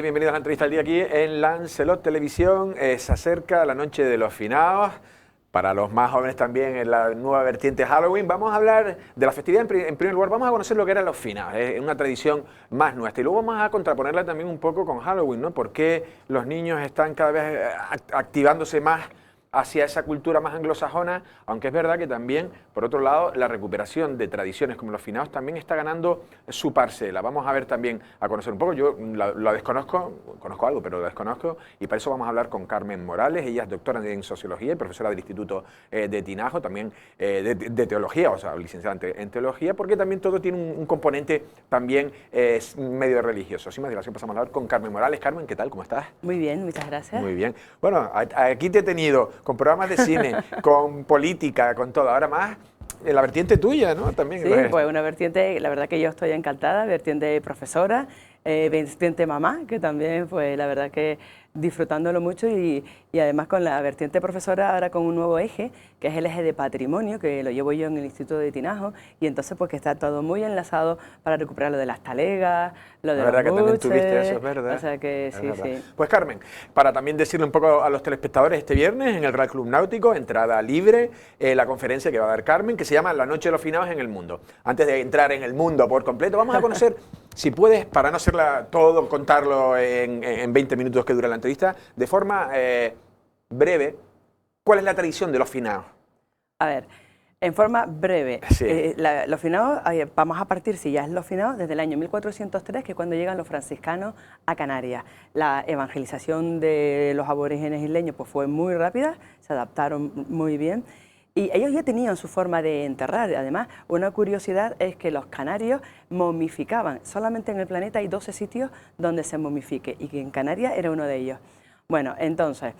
y bienvenidos a la entrevista del día aquí en Lancelot Televisión. Se acerca la noche de los finados. Para los más jóvenes también en la nueva vertiente Halloween. Vamos a hablar de la festividad en primer lugar. Vamos a conocer lo que eran los finados. Es una tradición más nuestra. Y luego vamos a contraponerla también un poco con Halloween, ¿no? ¿Por qué los niños están cada vez activándose más hacia esa cultura más anglosajona? Aunque es verdad que también, por otro lado, la recuperación de tradiciones como los finados también está ganando su parcela. Vamos a ver también, a conocer un poco. Yo la desconozco, conozco algo, pero la desconozco, y para eso vamos a hablar con Carmen Morales. Ella es doctora en Sociología y profesora del Instituto de Tinajo, también de Teología, o sea, licenciada en Teología, porque también todo tiene un componente también medio religioso. Sin más dilación pasamos a hablar con Carmen Morales. Carmen, ¿qué tal? ¿Cómo estás? Muy bien, muchas gracias. Muy bien. Bueno, aquí te he tenido con programas de cine, con política, con todo. Ahora más en la vertiente tuya, ¿no? También. Sí, pues una vertiente, la verdad que yo estoy encantada, vertiente profesora, vertiente mamá, que también, pues la verdad que disfrutándolo mucho y además con la vertiente profesora ahora con un nuevo eje, que es el eje de patrimonio, que lo llevo yo en el Instituto de Tinajo, y entonces pues que está todo muy enlazado para recuperar lo de las talegas, lo de los que también buches, tuviste eso, es verdad. o sea que sí, sí. Pues Carmen, para también decirle un poco a los telespectadores, este viernes en el Real Club Náutico, entrada libre, la conferencia que va a dar Carmen, que se llama La Noche de los Finados en el Mundo. Antes de entrar en el mundo por completo, vamos a conocer, si puedes, para no hacerla todo, contarlo en 20 minutos que dura la entrevista, de forma breve, ¿cuál es la tradición de los finados? A ver, en forma breve, sí. Los finados, vamos a partir, si ya es los finados, desde el año 1403, que es cuando llegan los franciscanos a Canarias. La evangelización de los aborígenes isleños pues, fue muy rápida, se adaptaron muy bien. Y ellos ya tenían su forma de enterrar. Además, una curiosidad es que los canarios momificaban. Solamente en el planeta hay 12 sitios donde se momifique y que en Canarias era uno de ellos. Bueno, entonces,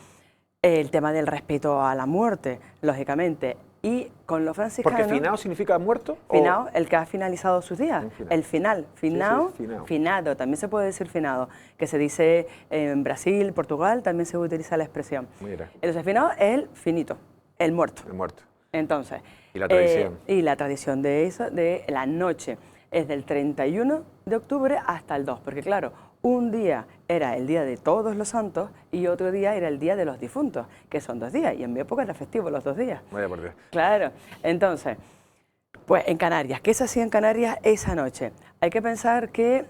el tema del respeto a la muerte, lógicamente, y con los franciscanos... ¿Porque finado significa muerto? Finado, el que ha finalizado sus días. El final, finado, sí, finado. Finado, también se puede decir finado, que se dice en Brasil, Portugal, también se utiliza la expresión. Mira. Entonces, finado es el finito, el muerto. El muerto. Entonces... ¿Y la tradición? Y la tradición de eso, de la noche, es del 31 de octubre hasta el 2, porque claro, un día era el día de todos los santos y otro día era el día de los difuntos, que son 2 días, y en mi época era festivo los 2 días. Vaya por Dios. Claro, entonces, pues en Canarias, ¿qué se hacía en Canarias esa noche? Hay que pensar que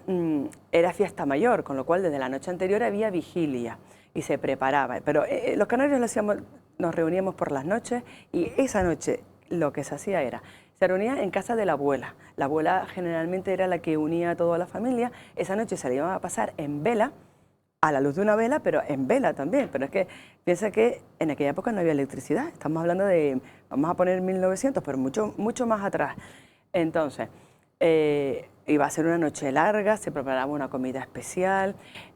era fiesta mayor, con lo cual desde la noche anterior había vigilia y se preparaba, pero los canarios lo hacíamos, nos reuníamos por las noches y esa noche lo que se hacía era, se reunía en casa de la abuela. La abuela generalmente era la que unía a toda la familia. Esa noche se la iban a pasar en vela, a la luz de una vela, pero en vela también. Pero es que piensa que en aquella época no había electricidad. Estamos hablando de, vamos a poner 1900, pero mucho más atrás. Entonces, iba a ser una noche larga, se preparaba una comida especial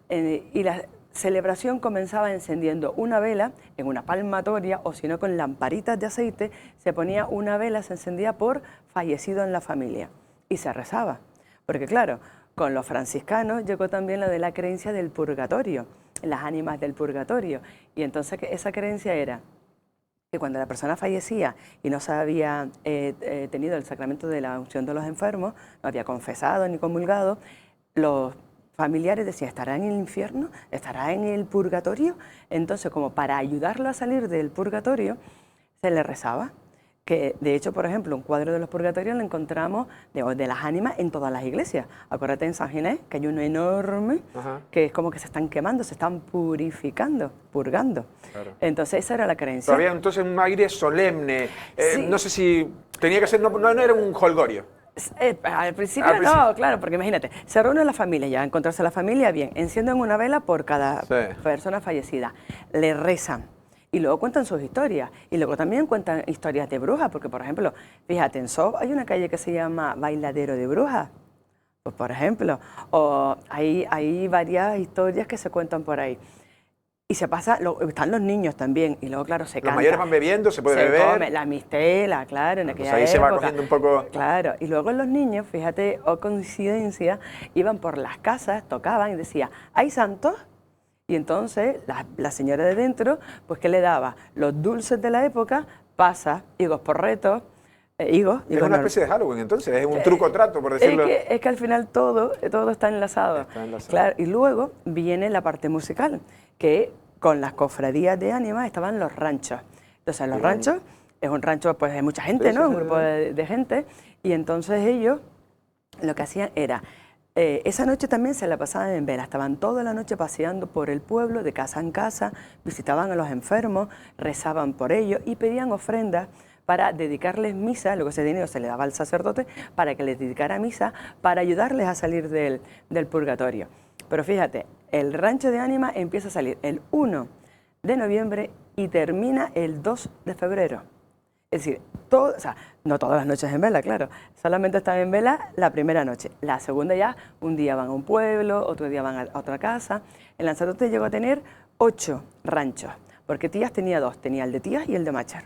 y la celebración comenzaba encendiendo una vela en una palmatoria o si no con lamparitas de aceite, se ponía una vela, se encendía por fallecido en la familia y se rezaba. Porque claro, con los franciscanos llegó también la de la creencia del purgatorio, las ánimas del purgatorio. Y entonces esa creencia era que cuando la persona fallecía y no se había tenido el sacramento de la unción de los enfermos, no había confesado ni comulgado, los familiares decían, ¿estará en el infierno? ¿Estará en el purgatorio? Entonces, como para ayudarlo a salir del purgatorio, se le rezaba. Que, de hecho, por ejemplo, un cuadro de los purgatorios lo encontramos de las ánimas en todas las iglesias. Acuérdate en San Ginés, que hay uno enorme, que es como que se están quemando, se están purificando, purgando. Claro. Entonces, esa era la creencia. Pero había entonces un aire solemne. Sí. No sé si tenía que ser, no era un holgorio. Al principio no, claro, porque imagínate, se reúne la familia ya, encontrarse la familia, bien, encienden una vela por cada persona fallecida, le rezan y luego cuentan sus historias y luego también cuentan historias de brujas, porque por ejemplo, fíjate, en Sob hay una calle que se llama Bailadero de Brujas, pues por ejemplo, o hay varias historias que se cuentan por ahí. Y se pasa, están los niños también, y luego, claro, se canta. Los mayores van bebiendo, se puede beber. Come la mistela, claro, en aquella ahí época. Se va cogiendo un poco... Claro, y luego los niños, fíjate, o coincidencia, iban por las casas, tocaban y decía, ¿hay santos? Y entonces la señora de dentro, pues ¿qué le daba? Los dulces de la época, pasas, higos porretos, higos. Es una especie de Halloween, entonces, es un truco trato, por decirlo. Es que al final todo está enlazado. Está enlazado. Claro, y luego viene la parte musical, que con las cofradías de ánimas estaban los ranchos. Entonces, los ranchos, es un rancho pues de mucha gente, ¿no? Un grupo de gente, y entonces ellos lo que hacían era, esa noche también se la pasaban en vela, estaban toda la noche paseando por el pueblo, de casa en casa, visitaban a los enfermos, rezaban por ellos y pedían ofrendas para dedicarles misa, luego ese dinero se le daba al sacerdote para que les dedicara misa, para ayudarles a salir del purgatorio. Pero fíjate, el rancho de ánimas empieza a salir el 1 de noviembre y termina el 2 de febrero. Es decir, o sea, no todas las noches en vela, claro, solamente están en vela la primera noche. La segunda ya, un día van a un pueblo, otro día van a otra casa. El Lanzarote llegó a tener 8 ranchos, porque Tías tenía 2, tenía el de Tías y el de Machar.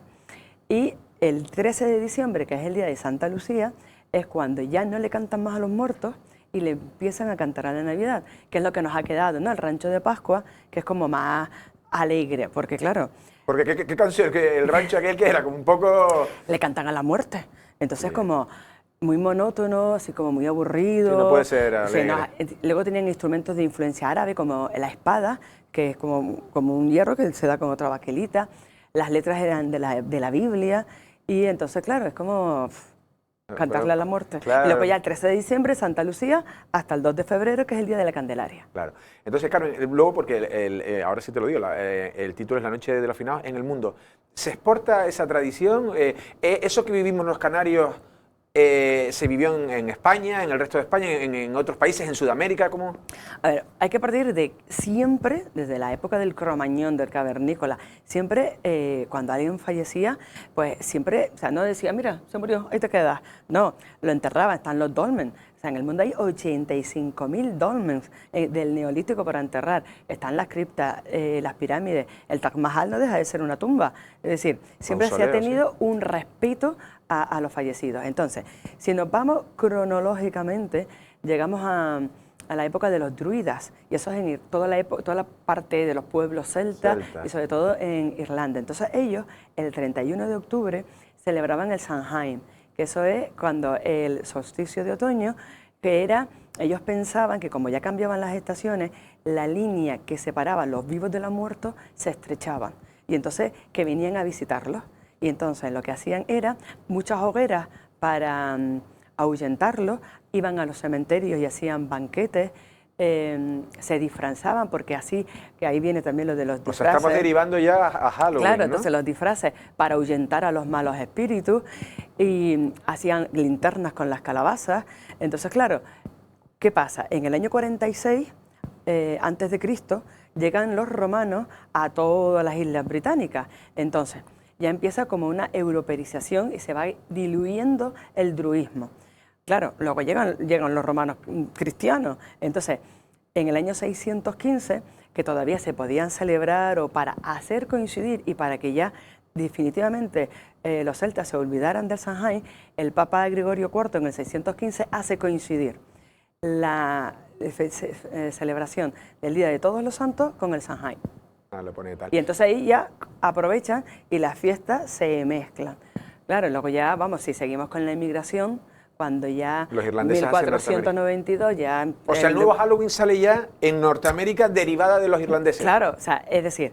Y el 13 de diciembre, que es el día de Santa Lucía, es cuando ya no le cantan más a los muertos y le empiezan a cantar a la Navidad, que es lo que nos ha quedado, ¿no? El rancho de Pascua, que es como más alegre, porque claro... Porque ¿qué canción? Que el rancho aquel que era como un poco... Le cantan a la muerte, entonces como muy monótono, así como muy aburrido. Sí, no puede ser alegre. Sí, no, luego tenían instrumentos de influencia árabe, como la espada, que es como un hierro que se da con otra baquelita. Las letras eran de la Biblia, y entonces, claro, es como cantarle a la muerte. Claro. Y luego ya el 13 de diciembre, Santa Lucía, hasta el 2 de febrero, que es el Día de la Candelaria. Claro. Entonces, Carmen, luego, porque ahora sí te lo digo, el título es La noche de los finados en el mundo. ¿Se exporta esa tradición? ¿Eso que vivimos los canarios se vivió en España, en el resto de España, en otros países, en Sudamérica? ¿Cómo? A ver, hay que partir de siempre, desde la época del Cromañón, del Cavernícola, siempre cuando alguien fallecía, pues siempre, o sea, no decía, mira, se murió, ahí te quedas. No, lo enterraban, están los dolmens. O sea, en el mundo hay 85.000 dolmens del Neolítico para enterrar. Están las criptas, las pirámides. El Taj Mahal no deja de ser una tumba. Es decir, siempre se ha tenido un respeto a los fallecidos. Entonces, si nos vamos cronológicamente, llegamos a la época de los druidas, y eso es en toda la parte de los pueblos celtas y sobre todo en Irlanda. Entonces ellos, el 31 de octubre, celebraban el Samhain, que eso es cuando el solsticio de otoño, que era, ellos pensaban que como ya cambiaban las estaciones, la línea que separaba los vivos de los muertos se estrechaba, y entonces que venían a visitarlos. Y entonces lo que hacían era muchas hogueras para ahuyentarlos, iban a los cementerios y hacían banquetes, se disfrazaban, porque así, que ahí viene también lo de los disfraces. O sea, estamos derivando ya a Halloween, claro, ¿no? entonces los disfraces para ahuyentar a los malos espíritus, y hacían linternas con las calabazas. Entonces, claro, ¿qué pasa? En el año 46, antes de Cristo, llegan los romanos a todas las islas británicas. Entonces, ya empieza como una europeización y se va diluyendo el druismo. Claro, luego llegan los romanos cristianos. Entonces, en el año 615, que todavía se podían celebrar, o para hacer coincidir y para que ya definitivamente los celtas se olvidaran del Samhain, el Papa Gregorio IV en el 615 hace coincidir la celebración del Día de Todos los Santos con el Samhain. Lo pone tal. Y entonces ahí ya aprovechan y las fiestas se mezclan. Claro, luego ya, vamos, si seguimos con la inmigración, cuando ya los irlandeses 1492 ya... O sea, el nuevo Halloween sale ya en Norteamérica derivada de los irlandeses. Claro, o sea, es decir,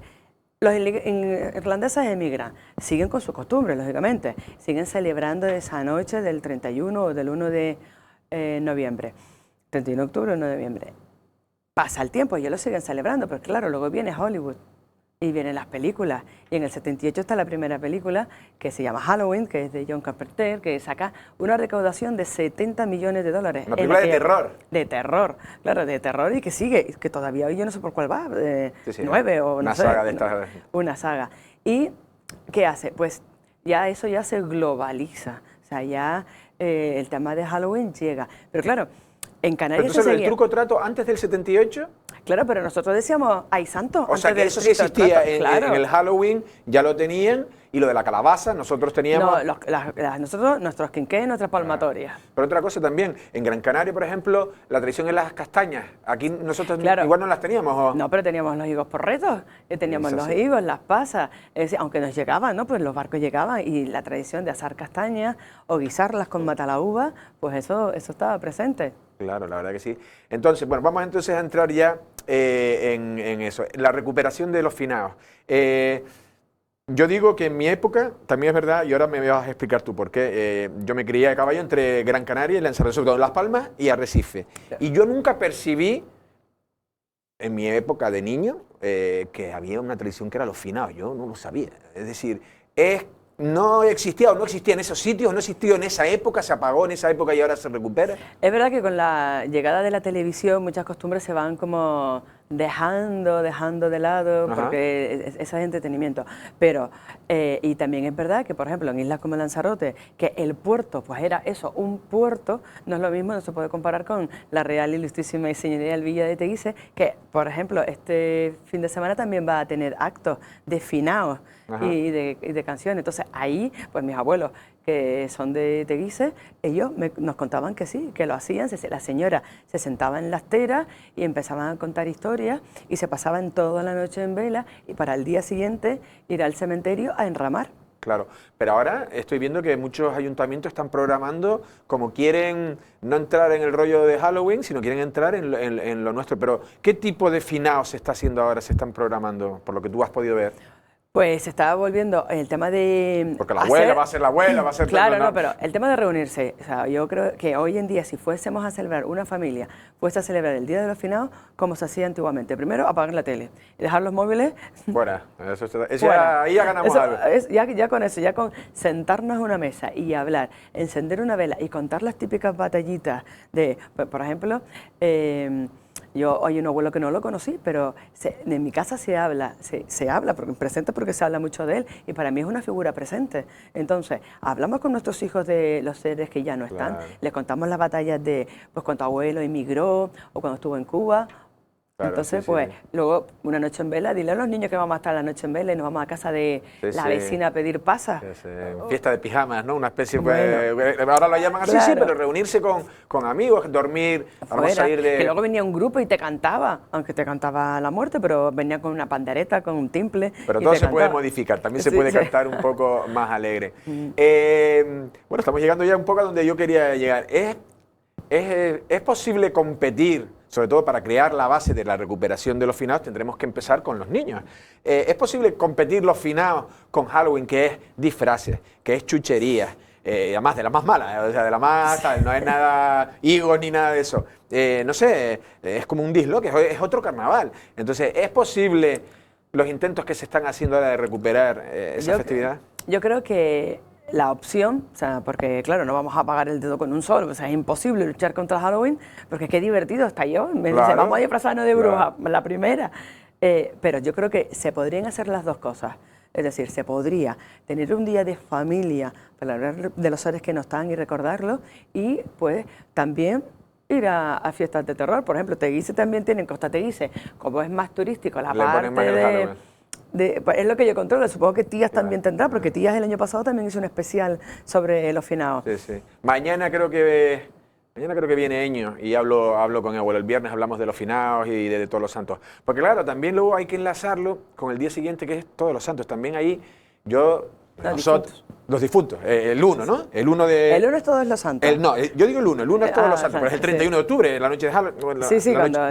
los irlandeses emigran, siguen con sus costumbres, lógicamente, siguen celebrando esa noche del 31 o del 1 de noviembre, 31 de octubre o 1 de noviembre. Pasa el tiempo, ellos lo siguen celebrando, pero claro, luego viene Hollywood y vienen las películas. Y en el 78 está la primera película, que se llama Halloween, que es de John Carpenter, que saca una recaudación de $70 millones. Una película de terror. De terror, claro, de terror, y que sigue, que todavía hoy yo no sé por cuál va, 9 o no sé. Una saga de estas. Una saga. ¿Y qué hace? Pues ya eso ya se globaliza, o sea, ya el tema de Halloween llega. Pero claro, en Canarias... Pero entonces, el truco trato antes del 78... Claro, pero nosotros decíamos, ¡ay santo! O sea, que eso sí existía en el Halloween, ya lo tenían, Y lo de la calabaza, nosotros teníamos... No, nosotros, nuestros quinqués, nuestras palmatorias. Pero otra cosa también, en Gran Canaria, por ejemplo, la tradición es las castañas. Aquí nosotros Claro. igual no las teníamos. ¿O? No, pero teníamos los higos porretos, teníamos los higos, las pasas, es decir, aunque nos llegaban, ¿no? Pues los barcos llegaban y la tradición de asar castañas o guisarlas con matalaúva, pues eso estaba presente. Claro, la verdad que sí. Entonces, bueno, vamos entonces a entrar ya en eso, la recuperación de los finados. Yo digo que en mi época, también es verdad, y ahora me vas a explicar tú por qué, yo me crié a caballo entre Gran Canaria y Lanzarote, sobre todo Las Palmas y Arrecife. Y yo nunca percibí, en mi época de niño, que había una tradición que era los finados, yo no lo sabía. Es decir, no existía o no existía en esos sitios, no existió en esa época, se apagó en esa época y ahora se recupera. Es verdad que con la llegada de la televisión muchas costumbres se van como dejando de lado, Ajá. porque eso es entretenimiento. Pero, y también es verdad que, por ejemplo, en islas como Lanzarote, que el puerto, pues era eso, un puerto, no es lo mismo, no se puede comparar con la Real Ilustrísima y Señorial Villa de Teguise, que, por ejemplo, este fin de semana también va a tener actos de finaos y de canciones. Entonces, ahí, pues mis abuelos, que son de Teguise, ellos nos contaban que sí, que lo hacían. La señora se sentaba en las teras y empezaban a contar historias y se pasaban toda la noche en vela y para el día siguiente ir al cementerio a enramar. Claro, pero ahora estoy viendo que muchos ayuntamientos están programando, como quieren no entrar en el rollo de Halloween, sino quieren entrar en lo nuestro. Pero, ¿qué tipo de finaos se está haciendo ahora, se están programando, por lo que tú has podido ver? Pues se estaba volviendo el tema de... Porque la abuela va a ser la abuela, va a ser... Claro, no, pero el tema de reunirse, o sea, yo creo que hoy en día si fuésemos a celebrar, una familia fuese a celebrar el Día de los Finados, como se hacía antiguamente, primero apagar la tele y dejar los móviles... Fuera, fuera. ahí ya ganamos algo. Ya con eso, ya con sentarnos a una mesa y hablar, encender una vela y contar las típicas batallitas de, por ejemplo... Yo hay un abuelo que no lo conocí, pero en mi casa se habla presente porque se habla mucho de él y para mí es una figura presente. Entonces, hablamos con nuestros hijos de los seres que ya no están, les contamos las batallas de pues cuando tu abuelo emigró o cuando estuvo en Cuba. Claro, entonces, sí, pues, luego, una noche en vela, dile a los niños que vamos a estar la noche en vela y nos vamos a casa de la vecina a pedir pasas. Fiesta de pijamas, ¿no? Una especie, pues, ahora lo llaman así, claro. Sí, pero reunirse con amigos, dormir, vamos a salir de... Que luego venía un grupo y te cantaba, aunque te cantaba la muerte, pero venía con una pandereta, con un timple. Pero todo se puede modificar, también se puede cantar un poco más alegre. Bueno, estamos llegando ya un poco a donde yo quería llegar. ¿Es posible competir? Sobre todo para crear la base de la recuperación de los finados tendremos que empezar con los niños. ¿Es posible competir los finados con Halloween, que es disfraces, que es chucherías, además de las más malas, o sea, de la más, ¿sabes? No es nada higos ni nada de eso? No sé, es como un disloque, es otro carnaval. Entonces, ¿es posible los intentos que se están haciendo ahora de recuperar esa festividad? Yo creo que la opción, o sea, porque claro, no vamos a apagar el dedo con un sol, o sea, es imposible luchar contra Halloween, porque qué divertido está yo, me dice, vamos a disfrazarnos de bruja, la primera, pero yo creo que se podrían hacer las dos cosas, es decir, se podría tener un día de familia para hablar de los seres que no están y recordarlos, y pues también ir a fiestas de terror. Por ejemplo, Teguise también tiene, en Costa Teguise, como es más turístico, la parte es lo que yo controlo, supongo que Tías también tendrá, porque Tías el año pasado también hizo un especial sobre los finados. Sí, sí. Mañana creo que viene Eño y hablo con mi abuelo. El viernes hablamos de los finados y de Todos los Santos. Porque claro, también luego hay que enlazarlo con el día siguiente, que es Todos los Santos. También ahí los difuntos, el 1, ¿no? El 1 es Todos los Santos. No, yo digo el 1 es Todos los Santos, pero es el 31 de octubre, la noche de Halloween.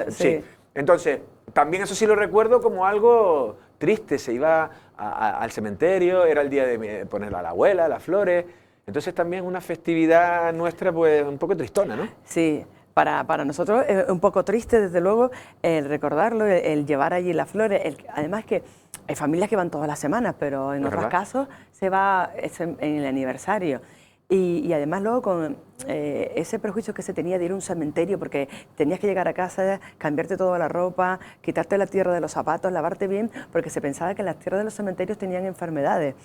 Sí. Entonces, también eso sí lo recuerdo como algo triste, se iba al cementerio, era el día de ponerle a la abuela, las flores, entonces también una festividad nuestra pues un poco tristona, ¿no? Sí, para nosotros es un poco triste desde luego el recordarlo, el llevar allí las flores, además que hay familias que van todas las semanas, pero en otros casos se va en el aniversario. Y además luego con ese prejuicio que se tenía de ir a un cementerio, porque tenías que llegar a casa, cambiarte toda la ropa, quitarte la tierra de los zapatos, lavarte bien, porque se pensaba que las tierras de los cementerios tenían enfermedades.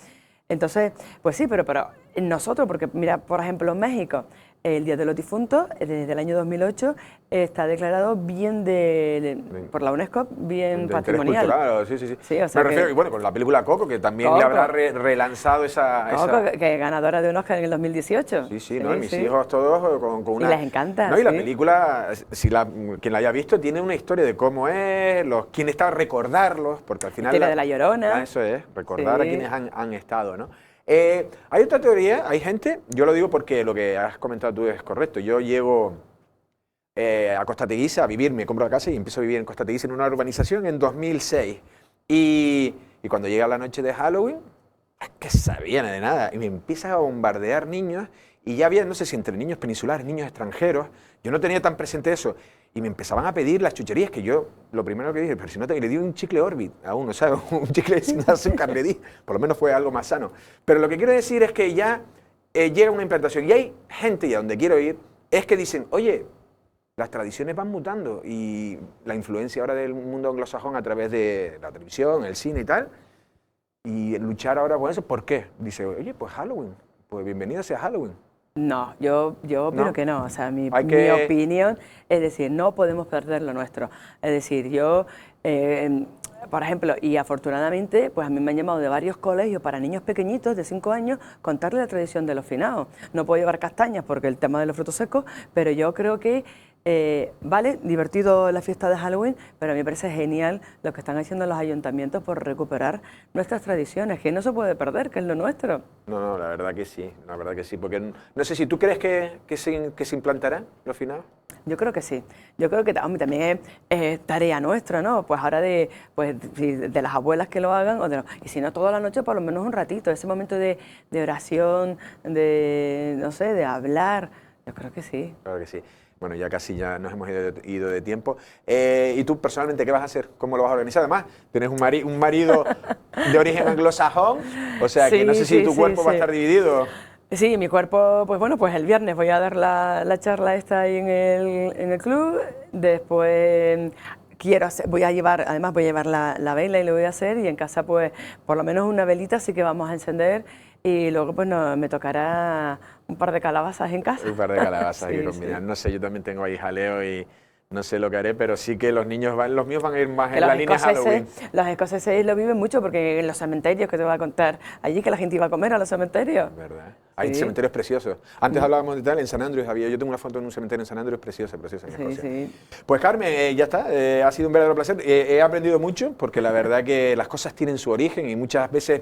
Entonces, pues sí, pero nosotros, porque mira, por ejemplo, en México, el Día de los Difuntos, desde el año 2008, está declarado bien por la UNESCO, bien de patrimonial. Interés cultural, sí, sí, sí. Sí, o sea me refiero, y bueno, con la película Coco, que también le habrá relanzado Coco, que ganadora de un Oscar en el 2018. Sí, sí, ¿no? Mis hijos todos con una... Y les encanta, ¿no? Y la sí. película, quien la haya visto, tiene una historia de cómo es, quién está, recordarlos, porque al final... Historia de La Llorona. Eso es, recordar a quienes han estado, ¿no? Hay otra teoría, hay gente, yo lo digo porque lo que has comentado tú es correcto. Yo llego a Costa Teguise a vivir, me compro la casa y empiezo a vivir en Costa Teguise en una urbanización en 2006. Y cuando llega la noche de Halloween, es que sabían de nada. Y me empiezan a bombardear niños. Y ya había, no sé si entre niños peninsulares, niños extranjeros. Yo no tenía tan presente eso. Y me empezaban a pedir las chucherías que yo, lo primero que dije, pero si no le di un chicle Orbit a uno, ¿sabes? Un chicle sin azúcar le di. Por lo menos fue algo más sano. Pero lo que quiero decir es que ya llega una implantación. Y hay gente, y a donde quiero ir, es que dicen, oye, las tradiciones van mutando. Y la influencia ahora del mundo anglosajón a través de la televisión, el cine y tal, y luchar ahora con eso, ¿por qué? Dice, oye, pues Halloween, pues bienvenido sea Halloween. No, yo opino ¿No? que no. O sea, mi opinión es decir, no podemos perder lo nuestro. Es decir, yo, por ejemplo, y afortunadamente, pues a mí me han llamado de varios colegios para niños pequeñitos de 5 años contarles la tradición de los finados. No puedo llevar castañas porque el tema de los frutos secos, pero yo creo que vale, divertido la fiesta de Halloween, pero a mí me parece genial lo que están haciendo los ayuntamientos por recuperar nuestras tradiciones, que no se puede perder, que es lo nuestro. No, la verdad que sí, porque no sé si tú crees que se implantarán los finados. Yo creo que sí. Yo creo que también es tarea nuestra, ¿no? Pues ahora de las abuelas que lo hagan, y si no toda la noche, por lo menos un ratito, ese momento de oración, no sé, de hablar. Yo creo que sí. Claro que sí. Bueno, ya casi nos hemos ido de tiempo. ¿Y tú personalmente qué vas a hacer? ¿Cómo lo vas a organizar? Además, tienes un marido de origen anglosajón, o sea que no sé si tu cuerpo va a estar dividido. Sí, mi cuerpo, pues bueno, pues el viernes voy a dar la charla esta ahí en el club, después voy a llevar la vela y lo voy a hacer, y en casa pues por lo menos una velita sí que vamos a encender, y luego pues me tocará un par de calabazas en casa. Un par de calabazas sí, que combinar. Sí. No sé, yo también tengo ahí jaleo y no sé lo que haré, pero sí que los míos van a ir más en la línea Halloween. Los escoceses lo viven mucho porque en los cementerios, que te voy a contar allí, que la gente iba a comer a los cementerios. ¿Verdad? Hay cementerios preciosos. Antes hablábamos de tal, en San Andrews yo tengo una foto en un cementerio en San Andrews preciosa en Escocia. Sí. Pues Carmen, ya está, ha sido un verdadero placer. He aprendido mucho porque la verdad que las cosas tienen su origen y muchas veces,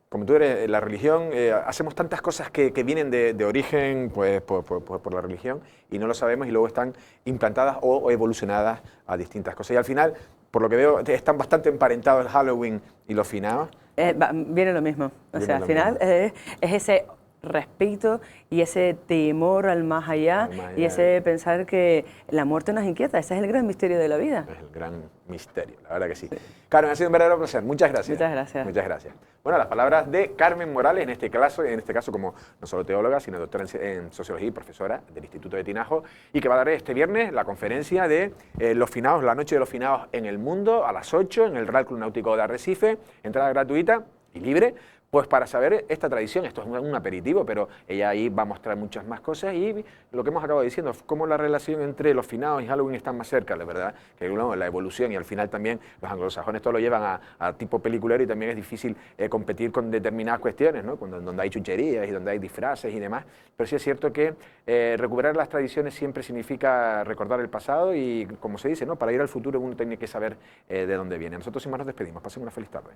como tú eres, la religión, hacemos tantas cosas que vienen de origen pues, por la religión y no lo sabemos, y luego están implantadas o evolucionadas a distintas cosas. Y al final, por lo que veo, están bastante emparentados el Halloween y los finados. Viene lo mismo. O sea, al final es ese respeto y ese temor al más allá, y ese pensar que la muerte nos inquieta. Ese es el gran misterio de la vida. Es el gran misterio, la verdad que sí. Carmen, ha sido un verdadero placer. Muchas gracias. Muchas gracias. Muchas gracias. Bueno, las palabras de Carmen Morales, en este caso como no solo teóloga, sino doctora en sociología y profesora del Instituto de Tinajo, y que va a dar este viernes la conferencia de los finados, la noche de los finados en el mundo, a las 8 en el Real Club Náutico de Arrecife, entrada gratuita y libre. Pues para saber esta tradición, esto es un aperitivo, pero ella ahí va a mostrar muchas más cosas, y lo que hemos acabado diciendo, cómo la relación entre los finados y Halloween están más cerca, la verdad, que la evolución, y al final también los anglosajones todo lo llevan a tipo peliculero, y también es difícil competir con determinadas cuestiones, ¿no? Donde hay chucherías y donde hay disfraces y demás, pero sí es cierto que recuperar las tradiciones siempre significa recordar el pasado, y como se dice, ¿no? Para ir al futuro uno tiene que saber de dónde viene. Nosotros sin más nos despedimos, pasen una feliz tarde.